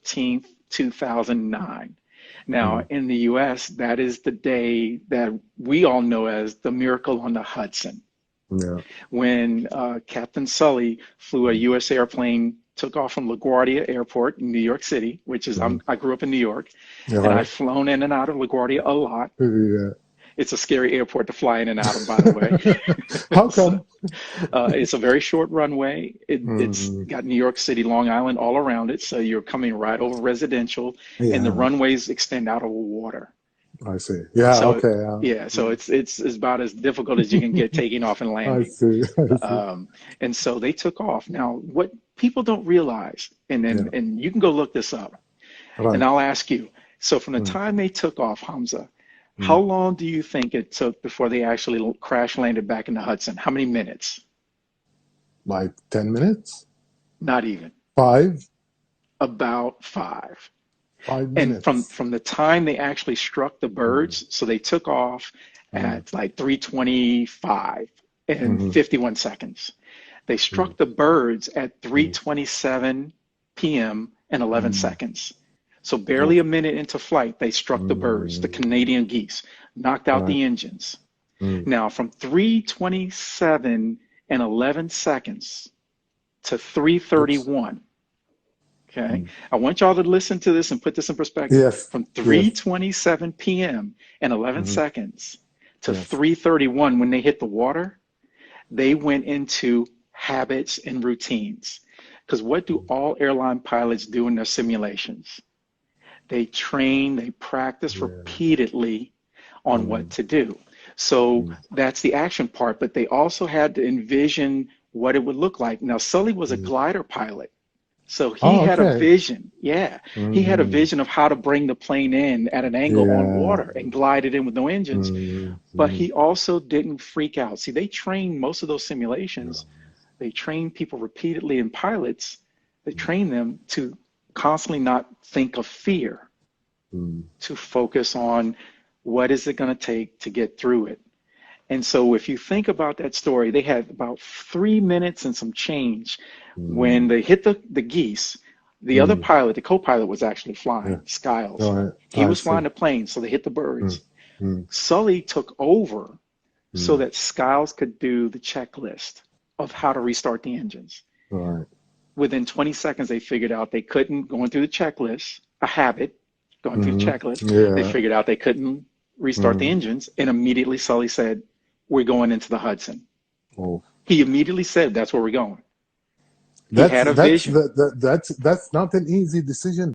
15th, 2009. Now, Mm. in the US, that is the day that we all know as the Miracle on the Hudson, Yeah. when Captain Sully flew a Mm. US airplane, took off from LaGuardia Airport in New York City, which is, Mm. I grew up in New York, Yeah, and I've right. flown in and out of LaGuardia a lot. Yeah. It's a scary airport to fly in and out of, by the way. How So, come? it's a very short runway. It's Mm. got New York City, Long Island all around it, so you're coming right over residential, and the Yeah, runways extend out over water. I see. Yeah, So, okay. yeah, so Mm. it's about as difficult as you can get taking off and I landing. see. I see. Um, and so they took off. Now, what people don't realize, Yeah, and you can go look this up, and right. I'll ask you. So from the Mm. time they took off, Hamza, how Mm. long do you think it took before they actually crash landed back in the Hudson? How many minutes? Like 10 minutes? Not even. Five? About five. Five And minutes. from the time they actually struck the Mm. birds, so they took off Mm. at like 3:25 and Mm. 51 seconds. They Mm. struck the birds at Mm. 3:27 p.m. and 11 Mm. seconds. So Oh. barely a minute into flight, they struck the birds, the Mm. Canadian geese, knocked out Right. the engines. Mm. Now, from 3:27 and 11 seconds to Oops. 3:31. Okay. Mm. I want y'all to listen to this and put this in perspective. Yes. From Yes. 3:27 p.m. and 11 Hmm. seconds to Yes. 3:31 when they hit the water, they went into habits and routines. Because what do Mm. all airline pilots do in their simulations? They train, they practice Yeah. repeatedly on what Mm. to do. So Mm. that's the action part, but they also had to envision what it would look like. Now, Sully was a Mm. glider pilot. So he Oh, had a okay. vision. Yeah. He had a Mm. vision of how to bring the plane in at an angle on Yeah. water and glide it in with no engines. Mm. But Mm. he also didn't freak out. See, they trained most of those Yeah. simulations. They train people repeatedly in pilots. They train them to constantly not think of fear, Mm. to focus on what is it going to take to get through it. And so if you think about that story, they had about 3 minutes and some change when Mm. they hit the geese. The other Mm. pilot, the co-pilot, was actually Yeah. flying, Skiles. All right. He I was see. flying the plane, so they hit the Mm. birds. Mm. Sully took over so Mm. that Skiles could do the checklist of how to restart the engines. All right. Within 20 seconds, they figured out they couldn't, going through the checklist, a habit, going through the Mm-hmm. checklist, they Yeah. figured out they couldn't restart the Mm. engines, and immediately Sully said, "We're going into the Hudson." Oh. He immediately said, "That's where we're going." He That's had a that's vision. that, that that's not an easy decision.